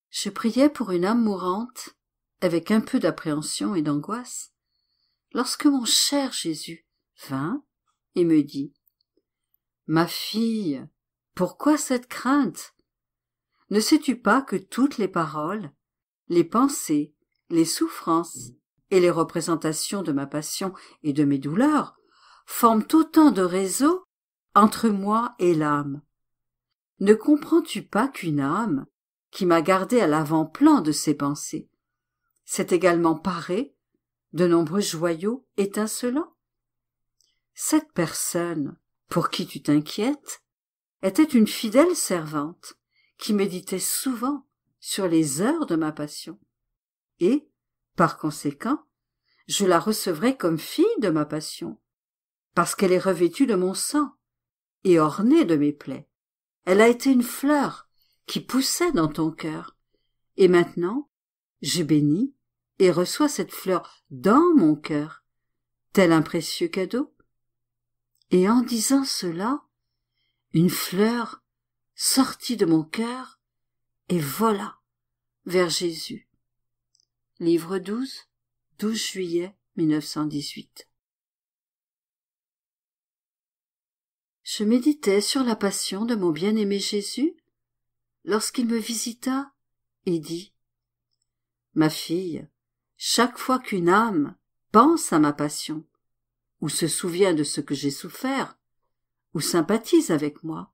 Je priais pour une âme mourante, avec un peu d'appréhension et d'angoisse, lorsque mon cher Jésus vint et me dit « Ma fille, pourquoi cette crainte? Ne sais-tu pas que toutes les paroles, les pensées, les souffrances et les représentations de ma passion et de mes douleurs forment autant de réseaux entre moi et l'âme? Ne comprends-tu pas qu'une âme, qui m'a gardé à l'avant-plan de ses pensées, s'est également parée de nombreux joyaux étincelants? Cette personne, pour qui tu t'inquiètes, était une fidèle servante, qui méditait souvent sur les heures de ma passion, et, par conséquent, je la recevrai comme fille de ma passion, parce qu'elle est revêtue de mon sang et ornée de mes plaies. Elle a été une fleur qui poussait dans ton cœur, et maintenant je bénis et reçois cette fleur dans mon cœur, tel un précieux cadeau. Et en disant cela, une fleur sortit de mon cœur et vola vers Jésus. Livre 12 juillet 1918. Je méditais sur la passion de mon bien-aimé Jésus lorsqu'il me visita et dit « Ma fille, chaque fois qu'une âme pense à ma passion, ou se souvient de ce que j'ai souffert, ou sympathise avec moi,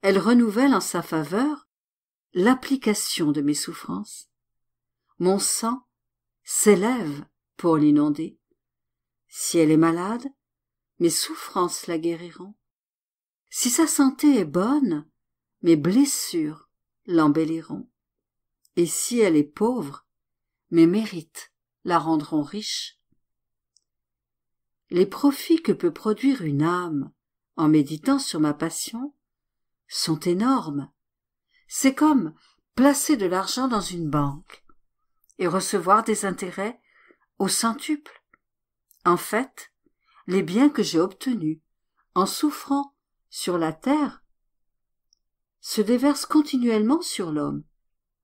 elle renouvelle en sa faveur l'application de mes souffrances. Mon sang s'élève pour l'inonder. Si elle est malade, mes souffrances la guériront. Si sa santé est bonne, mes blessures l'embelliront. Et si elle est pauvre, mes mérites la rendront riche. Les profits que peut produire une âme en méditant sur ma passion sont énormes. C'est comme placer de l'argent dans une banque et recevoir des intérêts au centuple. En fait, les biens que j'ai obtenus en souffrant sur la terre se déversent continuellement sur l'homme,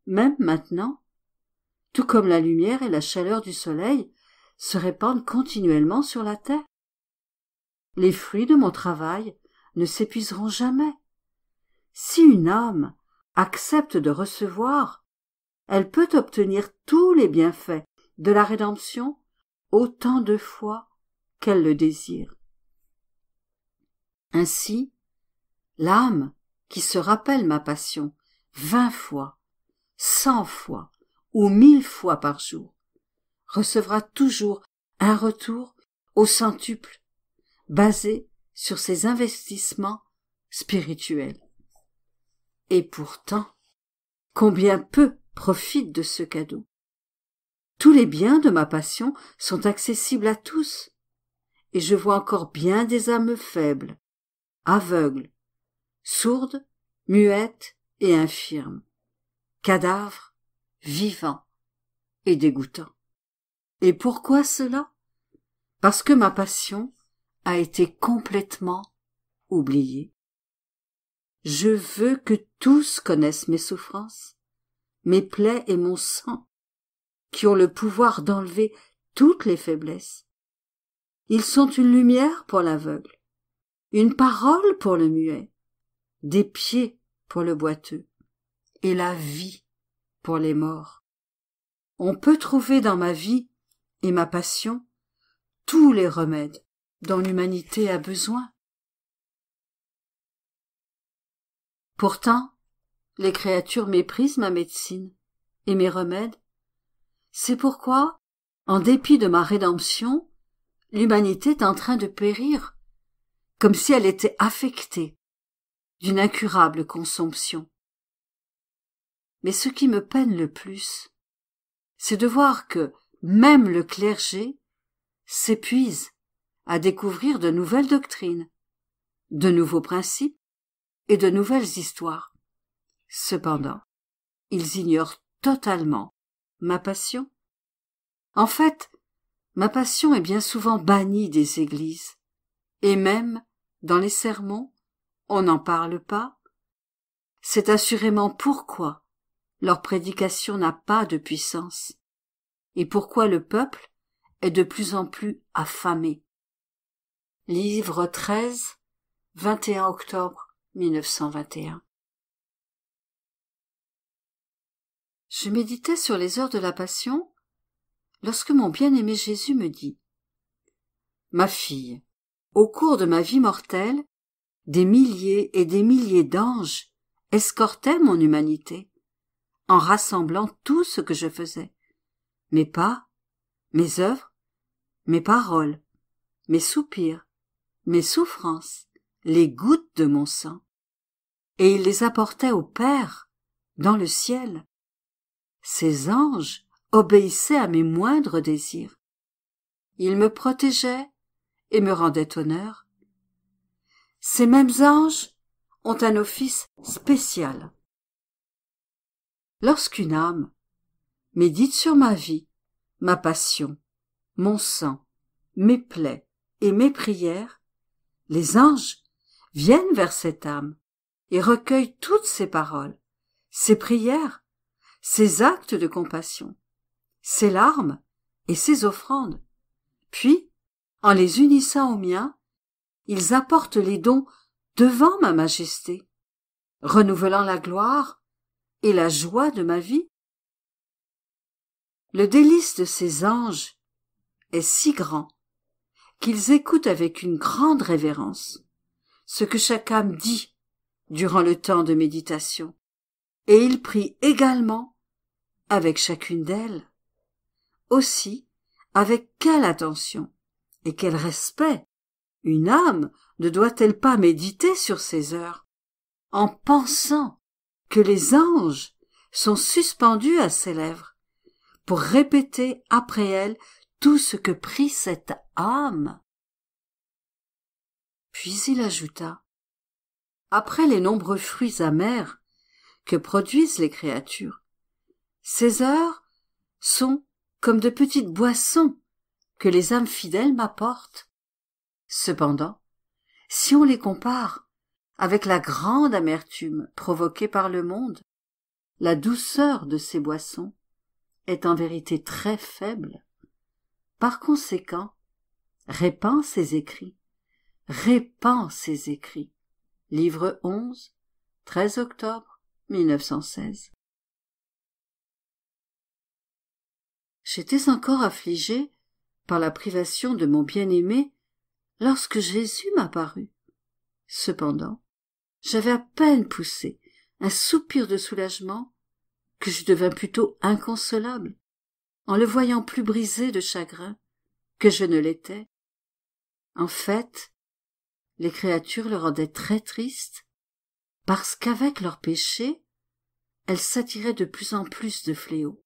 même maintenant, tout comme la lumière et la chaleur du soleil se répandent continuellement sur la terre. Les fruits de mon travail ne s'épuiseront jamais. Si une âme accepte de recevoir, elle peut obtenir tous les bienfaits de la rédemption autant de fois qu'elle le désire. Ainsi, l'âme qui se rappelle ma passion 20 fois, 100 fois ou 1000 fois par jour recevra toujours un retour au centuple basé sur ses investissements spirituels. Et pourtant, combien peu profitent de ce cadeau. Tous les biens de ma passion sont accessibles à tous, et je vois encore bien des âmes faibles, aveugles, sourdes, muettes et infirmes, cadavres, vivants et dégoûtants. Et pourquoi cela? Parce que ma passion a été complètement oubliée. Je veux que tous connaissent mes souffrances, mes plaies et mon sang, qui ont le pouvoir d'enlever toutes les faiblesses. Ils sont une lumière pour l'aveugle, une parole pour le muet, des pieds pour le boiteux, et la vie pour les morts. On peut trouver dans ma vie et ma passion tous les remèdes dont l'humanité a besoin. Pourtant, les créatures méprisent ma médecine et mes remèdes. C'est pourquoi, en dépit de ma rédemption, l'humanité est en train de périr, comme si elle était affectée d'une incurable consomption. Mais ce qui me peine le plus, c'est de voir que même le clergé s'épuise à découvrir de nouvelles doctrines, de nouveaux principes et de nouvelles histoires. Cependant, ils ignorent totalement ma passion. En fait, ma passion est bien souvent bannie des églises, et même dans les sermons, on n'en parle pas. C'est assurément pourquoi leur prédication n'a pas de puissance, et pourquoi le peuple est de plus en plus affamé. Livre 13, 21 octobre 1921. Je méditais sur les heures de la Passion lorsque mon bien-aimé Jésus me dit : « Ma fille, au cours de ma vie mortelle, des milliers et des milliers d'anges escortaient mon humanité, en rassemblant tout ce que je faisais, mes pas, mes œuvres, mes paroles, mes soupirs, mes souffrances, les gouttes de mon sang, et ils les apportaient au Père, dans le ciel. Ces anges obéissaient à mes moindres désirs. Ils me protégeaient et me rendaient honneur. Ces mêmes anges ont un office spécial. Lorsqu'une âme médite sur ma vie, ma passion, mon sang, mes plaies et mes prières, les anges viennent vers cette âme et recueillent toutes ses paroles, ses prières, ses actes de compassion, ses larmes et ses offrandes. Puis, en les unissant aux miens, ils apportent les dons devant ma majesté, renouvelant la gloire et la joie de ma vie. Le délice de ces anges est si grand qu'ils écoutent avec une grande révérence ce que chaque âme dit durant le temps de méditation, et ils prient également avec chacune d'elles. Aussi, avec quelle attention et quel respect une âme ne doit-elle pas méditer sur ces heures, en pensant que les anges sont suspendus à ses lèvres pour répéter après elle tout ce que prie cette âme. Puis il ajouta : après les nombreux fruits amers que produisent les créatures, ces heures sont comme de petites boissons que les âmes fidèles m'apportent. Cependant, si on les compare avec la grande amertume provoquée par le monde, la douceur de ces boissons est en vérité très faible. Par conséquent, répands ces écrits. Livre 11, 13 octobre 1916. J'étais encore affligée par la privation de mon bien-aimé lorsque Jésus m'apparut. Cependant, j'avais à peine poussé un soupir de soulagement que je devins plutôt inconsolable, en le voyant plus brisé de chagrin que je ne l'étais. En fait, les créatures le rendaient très triste, parce qu'avec leurs péchés, elles s'attiraient de plus en plus de fléaux.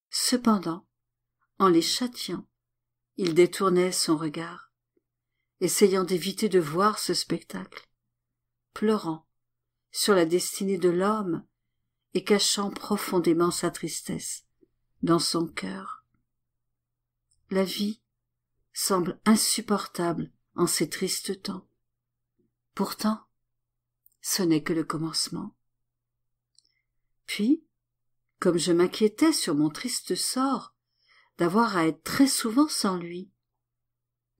Cependant, en les châtiant, il détournait son regard, essayant d'éviter de voir ce spectacle, pleurant sur la destinée de l'homme et cachant profondément sa tristesse dans son cœur. La vie semble insupportable en ces tristes temps. Pourtant, ce n'est que le commencement. Puis, comme je m'inquiétais sur mon triste sort d'avoir à être très souvent sans lui,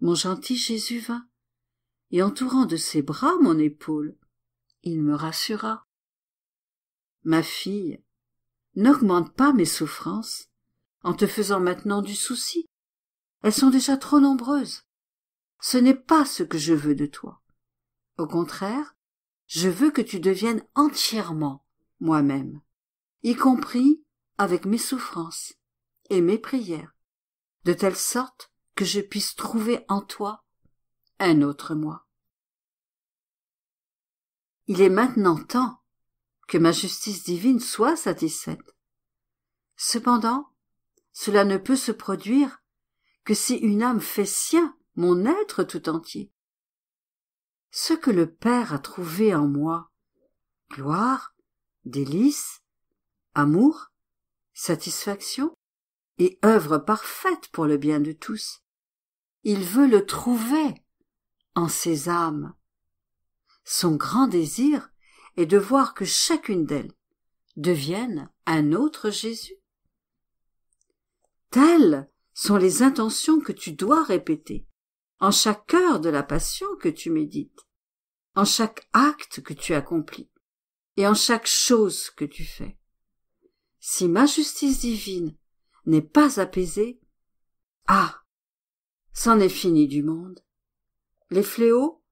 mon gentil Jésus vint, et entourant de ses bras mon épaule, il me rassura. Ma fille, n'augmente pas mes souffrances en te faisant maintenant du souci. Elles sont déjà trop nombreuses. Ce n'est pas ce que je veux de toi. Au contraire, je veux que tu deviennes entièrement moi-même, y compris avec mes souffrances et mes prières, de telle sorte que je puisse trouver en toi un autre moi. Il est maintenant temps que ma justice divine soit satisfaite. Cependant, cela ne peut se produire que si une âme fait sien mon être tout entier. Ce que le Père a trouvé en moi, gloire, délice, amour, satisfaction et œuvre parfaite pour le bien de tous, il veut le trouver en ces âmes. Son grand désir est de voir que chacune d'elles, devienne un autre Jésus. Telles sont les intentions que tu dois répéter en chaque heure de la Passion que tu médites, en chaque acte que tu accomplis et en chaque chose que tu fais. Si ma justice divine n'est pas apaisée, ah, c'en est fini du monde. Les fléaux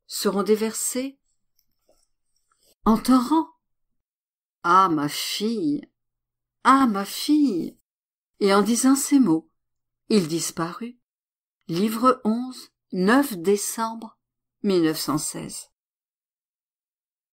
seront déversés en torrent. Ah, ma fille, ah, ma fille. Et en disant ces mots, il disparut. Livre 11, 9 décembre 1916.